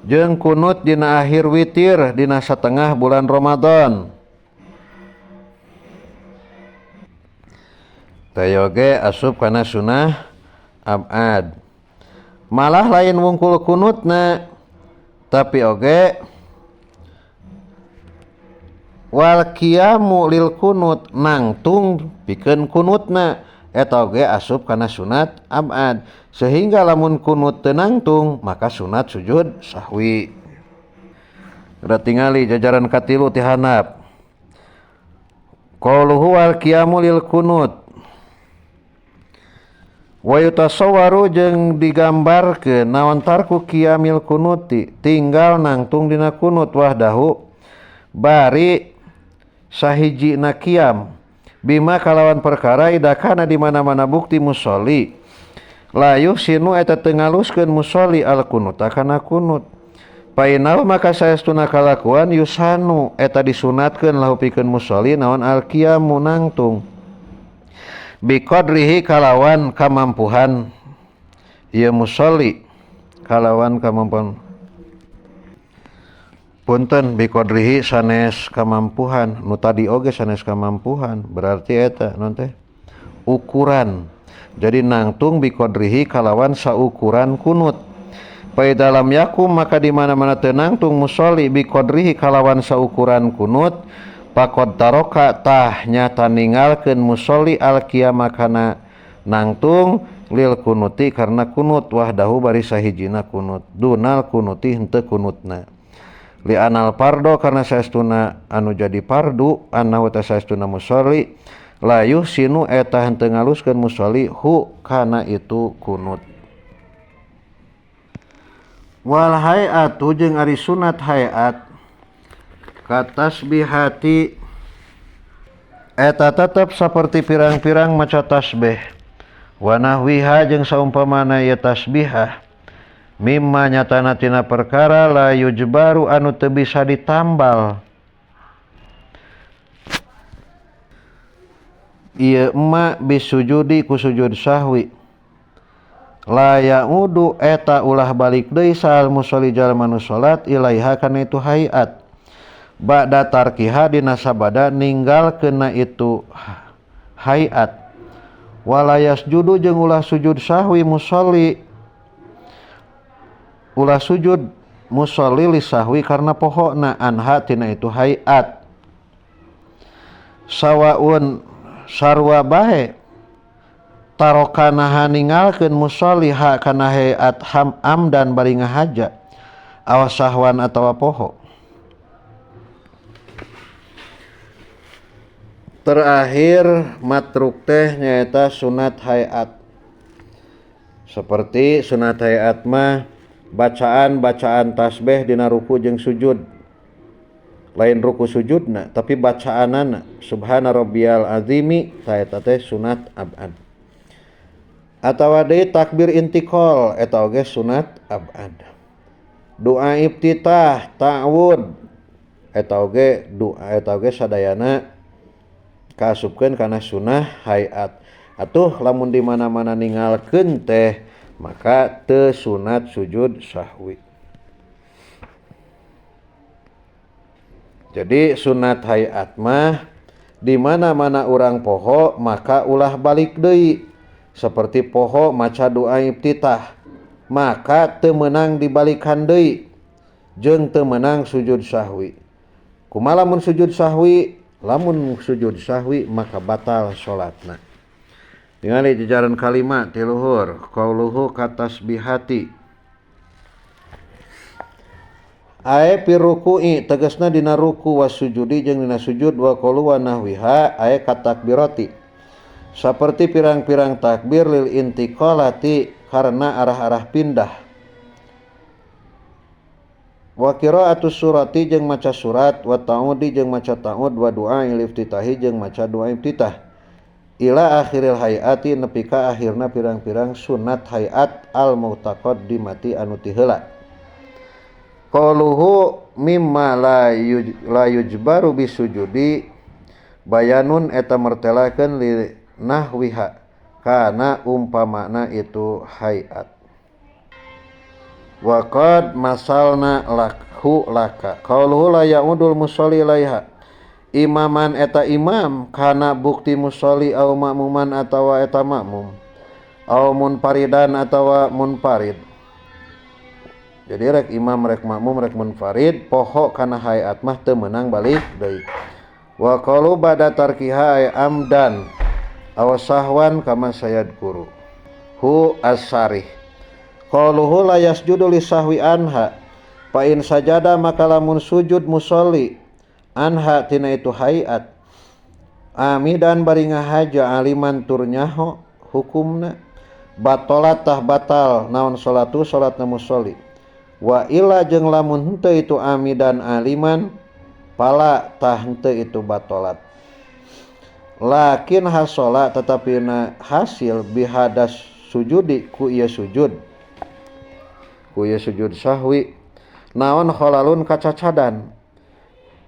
Jeung kunut dina akhir witir dina satengah bulan Ramadan. Tayoge asup kana sunah abad. Malah lain wungkul kunutna tapi oge wal qiyamu lil kunut nangtung pikeun kunutna eta oge asup kana sunat abad sehingga lamun kunut teu nangtung maka sunat sujud sahwi. Udah tingali jajaran katilu ti handap. Qauluhu wal qiyamu lil kunut wa yutasawwaru jeung digambarkeun naon tarku qiyamil kunuti tinggal nangtung dina kunut wahdahu bari sahijina qiyam bima kalawan perkara idakana di mana-mana bukti musolli la yuhsinu eta teu ngaluskeun musolli al kunuta kana kunut painal maka saestuna kalakuan yusanu eta disunatkeun lahu pikeun musolli naon al qiyamu nangtung biqadrihi kalawan kamampuhan ieu musolli kalawan kamampuhan punten biqadrihi sanes kamampuhan nu tadi oge sanes kamampuhan berarti eta naon teh ukuran jadi nangtung biqadrihi kalawan saukuran kunut pa dalam yakum maka di mana-mana teu nangtung musolli biqadrihi kalawan saukuran kunut faqad taraka tah nyata ningalkeun musolli al qiyama kana nangtung lil kunuti karena kunut wahdahu bari sahijina kunut dunal kunuti henteu kunutna li anal pardo karena saestuna anu jadi pardu annahu ta saestuna musolli la yuhsinu eta henteu ngaluskeun musolli hu kana itu kunut. Wal hayatu jeung ari sunat hayat katasbihati eta tetep saperti pirang-pirang maca tasbih wa nahwiha jeung saumpamana ieu tasbihah mimma nyatana tina perkara la yujbaru anu teu bisa ditambal ieu emma bisujudi ku sujud sahwi la ya'udu eta ulah balik deui saal musolli jalma nu salat ilaiha kana itu hayat ba'da tarkiha dina sabada ninggalkeunna itu hayat wala yasjudu jeung ulah sujud sahwi musolli ulah sujud musolli li sahwi karena pohona anha tina itu hayat sawaun sarwa bae tarokana ninggalkeun musolli ha kana hayat amdan bari ngahaja awas sahwan atawa poho. Terakhir matruk teh nyaeta sunat hayat. Seperti sunat hayat mah bacaan tasbih dina ruku jeung sujud. Lain ruku sujudna tapi bacaanana subhana rabbiyal azimi taeta teh sunat abad. Atawa deui takbir intiqal eta oge sunat abad. Doa iftitah ta'awud eta oge sadayana kaasupkeun kana sunah hayat. Atuh lamun di mana-mana ninggalkeun teh maka teu sunat sujud sahwi. Jadi sunat hayat mah di mana-mana urang poho maka ulah balik deui. Seperti poho maca doa iftitah maka teu meunang dibalikan deui jeung teu meunang sujud sahwi. Kumaha lamun sujud sahwi? Lamun sujud sahwi maka batal salatna. Tingali jajaran kalimat ti luhur qauluhu katasbihati ae pi ruku'i tegasna dina ruku was sujudi jeung dina sujud wa qaulu wa nahwiha ae katakbirati saperti pirang-pirang takbir lil intiqalati karena arah-arah pindah wa qiraatus surati jeung maca surat wa ta'udi jeung maca ta'ud wa du'a iftitahi jeung maca doa iftitah ila akhiril hayati nepi ka akhirna pirang-pirang sunat hayat al mu'taqaddimati anu ti heula. Qauluhu mimma la yujbaru bisujudi bayanun eta mertelakeun li nahwiha kana umpamana itu hayat. Wa qad masalna lakhu laka qauluhu la ya'udul musolli ilaiha imaman eta imam kana bukti musolli au makmuman atawa eta makmum au munfaridan atawa munfarid. Jadi rek imam rek makmum rek munfarid poho kana hayat mah teu meunang balik deui. Wa qalu ba'da tarkiha ay amdan aw sahwan kama sayadkuru hu as-sarih qaluhu la yasjudu li sahwi anha fa in sajada maka lamun sujud musolli anha tina itu hayat amidan bari ngahaja aliman turnyaho hukumna batalat tah batal naon salatu salatna musolli wa illa jeung lamun henteu itu amidan aliman pala tah henteu itu batalat lakin hasola tetapi na hasil bihadas sujudi ku ieu sujud sahwi naon khalalun kacacadan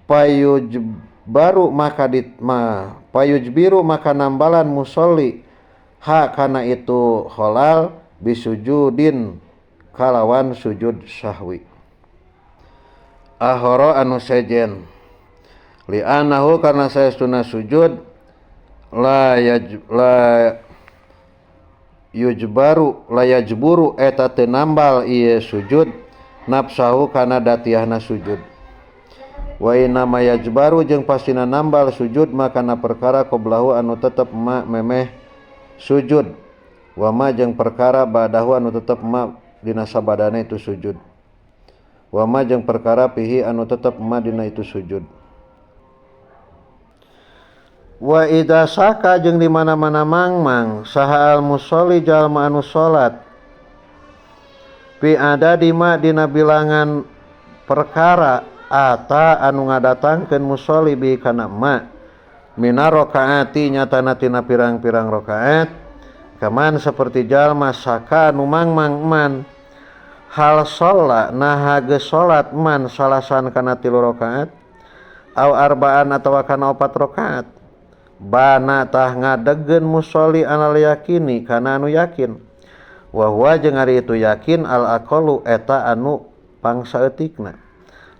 payujbiru maka nambalan musolli ha kana itu khalal bisujudin kalawan sujud sahwi ahara anu sejen li anahu karena saestuna sujud la yajburu eta teu nambal ieu sujud nafsahu kana datiahna sujud wa inna ma yajbaru jeung pastina nambal sujud maka na perkara qoblahu anu tetep ma memeh sujud wa ma jeung perkara ba'dahu anu tetep ma dina sabadana itu sujud wa ma jeung perkara pihi anu tetep ma dina itu sujud. Wa idza saka jeung di mana-mana mangmang saha al musolli jalma anu salat pi ada di ma dina bilangan perkara ata anu ngadatangkeun musolli bi kana ma mina rakaati nyatana tina pirang-pirang rakaat kaman seperti jalma saka anu mangmang man hal sholla nah geus salat man salasan kana 3 rakaat au arbaan atawa kana 4 rakaat bana tah ngadegkeun musolli anal yakini kana anu yakin wa huwa jeung ari itu yakin al aqallu eta anu pangsaeutikna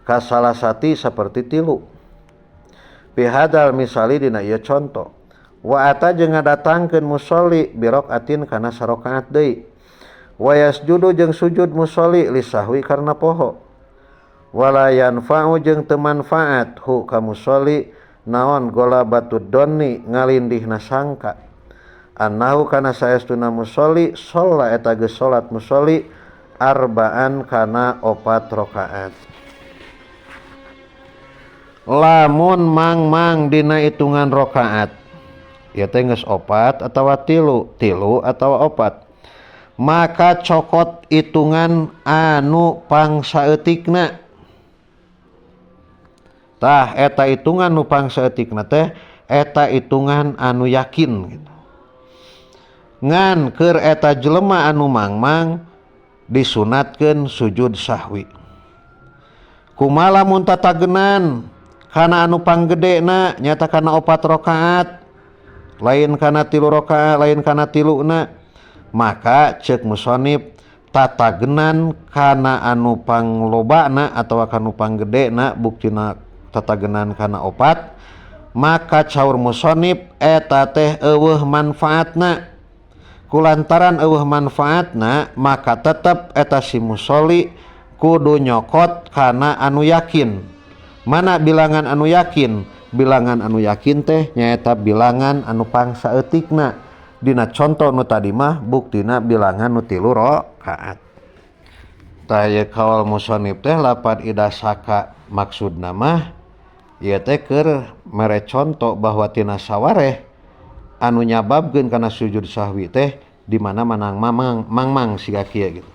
kasalasati saperti 3 bihadal misali dina ieu conto wa ata jeung ngadatangkeun musolli birokaatin kana sarakaat deui wa yasjudu jeung sujud musolli lisahwi karna poho wala yanfa'u jeung teu manfaat hu ka musolli naon golabatud donni ngalindihna sangka annahu kana saestuna musolli sholla eta geus salat musolli arbaan kana 4 rakaat. Lamun mangmang dina hitungan rakaat ieu teh geus 4 atawa 3 atawa 4 maka cokot hitungan anu pangsaeutikna tah eta hitungan nu pangsaeutikna teh eta hitungan anu yakin gitu. Ngan keur eta jelema anu mangmang disunatkeun sujud sahwi kumaha lamun tatagenan kana anu panggedena nyata kana 4 rakaat lain kana 3 rakaat lain kana 3na maka ceuk musannif tatagenan kana anu panglobana atawa kana panggedena buktina tatagenan kana 4 maka caur musannif eta teh eueuh manfaatna kulantaran eueuh manfaatna maka tetep eta si musolli kudu nyokot kana anu yakin. Mana bilangan anu yakin? Bilangan anu yakin teh nyaeta bilangan anu pangsaeutikna dina conto nu tadi mah buktina bilangan nu 3 rakaat. Tah ye kaul musannif teh lapan idza saka maksudna mah ieu teh keur mere conto bahwa tina sawareh anu nyababkeun kana sujud sahwi teh di mana manang mangmang siga kieu gitu.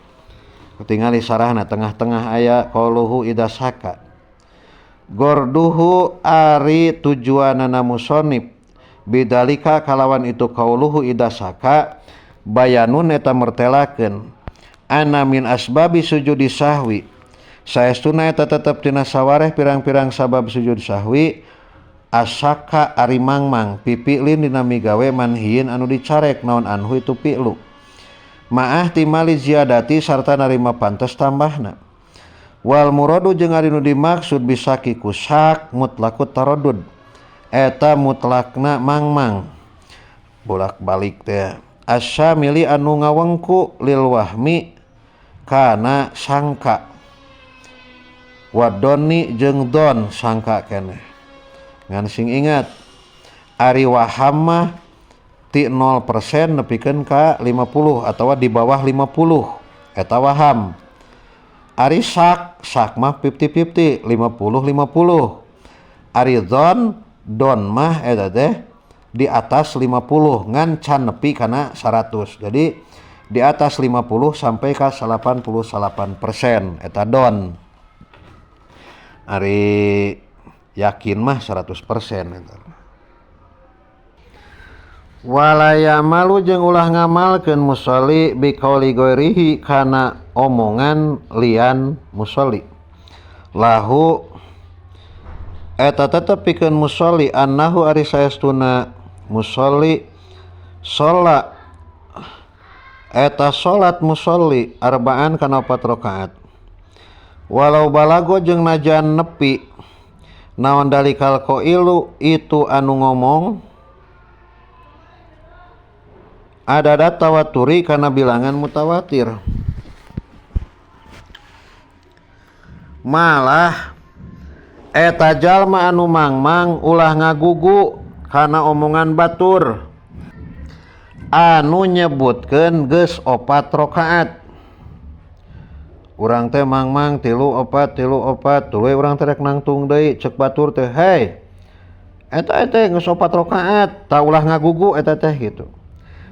Tingali sarahna tengah-tengah aya qauluhu idza saka. Gorduhu ari tujuanana musannif bidalika kalawan itu qauluhu idza saka bayanun eta mertelakeun ana min asbabi sujudi sahwi saestuna eta tetep tina sawareh pirang-pirang sabab sujud sahwi asaka ari mangmang pipilin dina migawe manhiin anu dicarek naon anhu itu pi'lu ma'ah timali ziyadati sarta narima pantes tambahna wal muradu jeung ari nu dimaksud bisaki kusak mutlaqut taraddud eta mutlakna mangmang bolak-balik teh asyamili anu ngawengku lil wahmi kana sangka wadoni jeung don sangka keneh ngan sing ingat ari waham mah ti 0% nepikeun ka 50 atawa di bawah 50 eta waham. Ari sak mah 50-50 50-50. Ari don mah eta teh di atas 50 ngan can nepi kana 100. Jadi di atas 50 sampai ka 88% eta don. Ari yakin mah 100% eta. Walaya malu jeung ulah ngamalkeun musolli bi qauli ghairihi kana omongan lian musolli. Lahu eta tetep pikeun musolli annahu ari saestuna musolli sholat eta salat musolli arba'an kana 4 rakaat. Walau balago jeung najan nepi naon dalikal qailu itu anu ngomong ada tawaturi karena bilangan mutawatir malah eta jalma anu mangmang ulah ngagugu karena omongan batur anu nyebutkeun geus 4 rakaat urang teh mang tilu opat tuluy urang teh rek nangtung deui cek batur teh hei eta geus 4 rakaat tah ulah ngagugu eta teh gitu.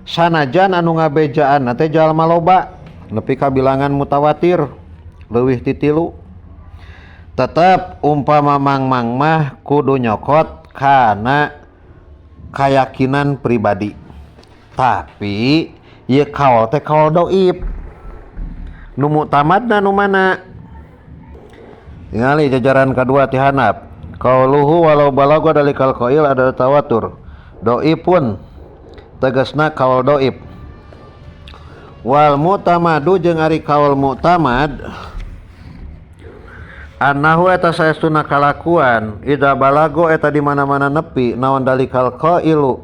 Sanajan anu ngabejaan teh jalma loba nepi ka bilangan mutawatir leuwih ti 3, tetep umpama mang mah kudu nyokot kana keyakinan pribadi. Tapi ieu kaul teh kaul doib. Nu mu'tamadna nu mana? Tingali jajaran kedua ti Hanaf. Qauluhu walau balagha dalikal qail ada tawatur. Doibun tegasna kaul doib. Wal mu'tamadu jeung ari kaul mu'tamad annahu eta saestuna kalakuan ida balago eta di mana-mana nepi naon dalikal qailu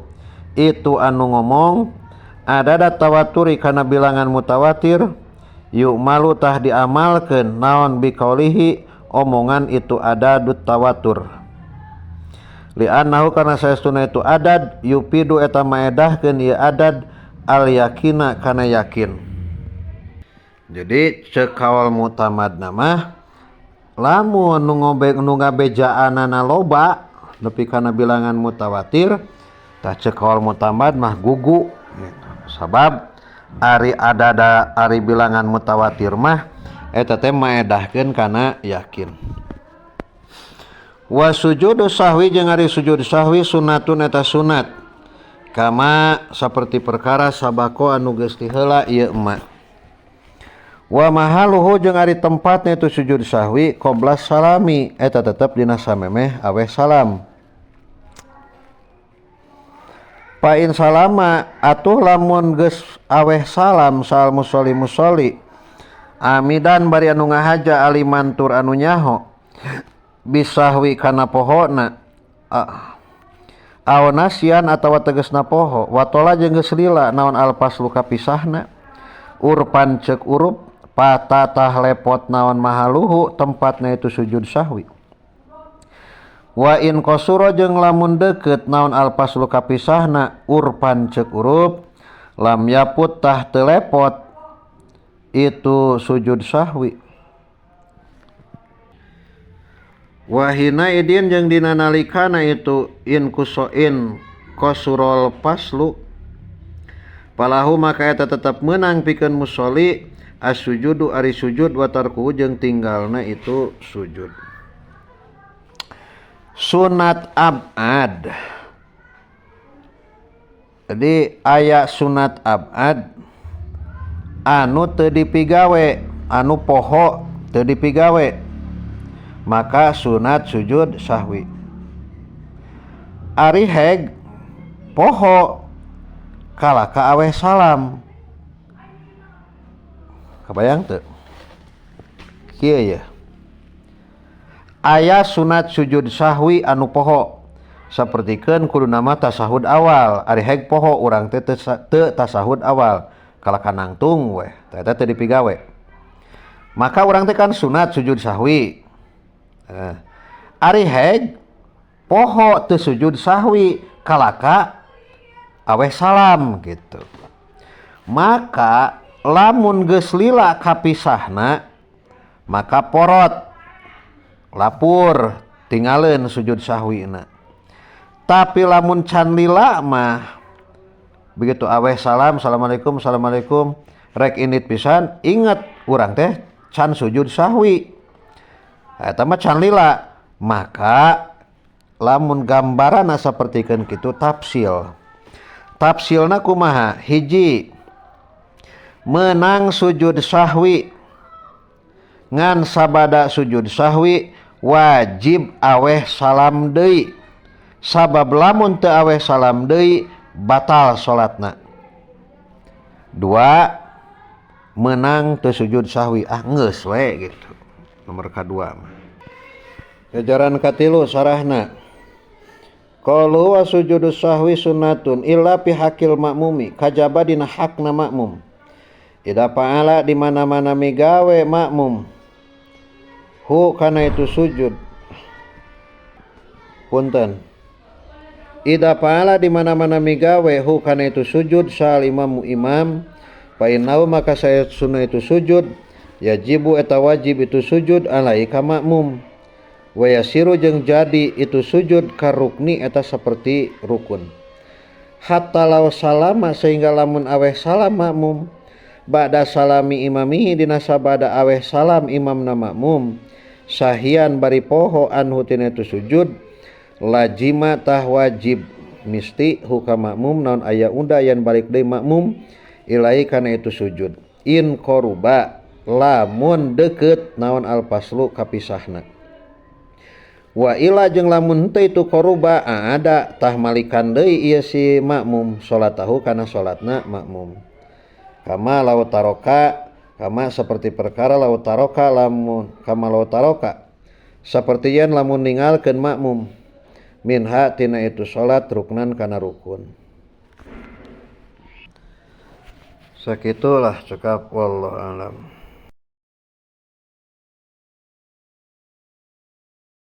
itu anu ngomong ada tawaturi kana bilangan mutawatir yuk malu tah diamalkeun naon biqaulihi omongan itu adadut tawatur li annahu kana saestuna itu adad yupidu eta maedahkeun ieu adad al yakina kana yakin. Jadi ceuk kaul mu'tamadna mah lamun nu ngabejaanana loba nepi kana bilangan mutawatir tah ceuk kaul mu'tamad mah gugu gitu. Sabab ari bilangan mutawatir mah eta teh maedahkeun kana yakin. Wa sujudu sahwi jeung ari sujud sahwi sunnatun eta sunat kama saperti perkara sabako anu geus ti heula ieu emma. Wa mahaluhu jeung ari tempatna itu sujud sahwi qabla salami eta tetep dina samemeh aweh salam. Pain salama atuh lamun geus aweh salam sal musolli amidan bari anu ngahaja alimantur anu nyaho bisahwi kana pohona awanasian atawa tegasna poho watola jeung geus lila naon alpaslu kapisahna urpan ceuk urup patatah lepot naon mahaluhu tempatna itu sujud sahwi. Wa in qasura jeung lamun deukeut naon alpaslu kapisahna urpan ceuk urup lam yaput tah teu lepot itu sujud sahwi. Wa hina idin jeung dina nalikana itu in qasurul paslu palahu maka eta tetep meunang pikeun musolli as-sujudu ari sujud wa tarkuhu jeung tinggalna itu sujud. Sunat abad. Jadi aya sunat abad anu teu dipigawe, anu poho teu dipigawe. Maka sunat sujud sahwi. Ari heg poho kalaka aweh salam. Kabayang teu? Kieu ya. Aya sunat sujud sahwi anu poho sapertikeun kuduna mah tasahud awal ari heg poho urang teh teu tasahud awal kalaka nangtung we eta teh dipigawe maka urang teh kan sunat sujud sahwi ari heg poho teu sujud sahwi kalaka aweh salam gitu maka lamun geus lila kapisahna maka porot lapur tinggalin sujud sahwina. Tapi lamun can lila mah begitu aweh salam assalamualaikum rek init pisan inget urang teh can sujud sahwi eta mah can lila maka lamun gambarana sapertikeun kitu tafsilna kumaha hiji menang sujud sahwi ngan sabada sujud sahwi wajib aweh salam deui sabab lamun teu aweh salam deui batal salatna. 2 menang teu sujud sahwi geus we gitu. Nomor kadua mah. Jajaran katilu sarahna qalu wa sujudus sahwi sunnatun illa fi haqqil ma'mumi kajaba dina hakna makmum. Ida paala di mana-mana migawe makmum hu kana itu sujud punten ida paala di mana-mana migawe hu kana itu sujud sal imamu imam fa innahu maka saya sunna itu sujud yajibu eta wajib itu sujud alai ka makmum wa yasiru jeung jadi itu sujud ka rukni eta saperti rukun hatta law salama sehingga lamun aweh salam makmum ba'da salami imamihi dina sabada aweh salam imamna makmum sahian bari poho anhu tina itu sujud lajima tah wajib misti hukam makmum naon aya undayan balik deui makmum ilai kana itu sujud in qaruba lamun deukeut naon alpaslu kapisahna wa ila jeung lamun henteu itu qaruba ada tah malikan deui ieu si makmum salatahu kana salatna makmum kama law taroka kama seperti perkara law taroka lamun kama law taroka saperti yen lamun ninggalkeun makmum minha tina itu salat ruknan kana rukun sakitulah cekap wallahu alam.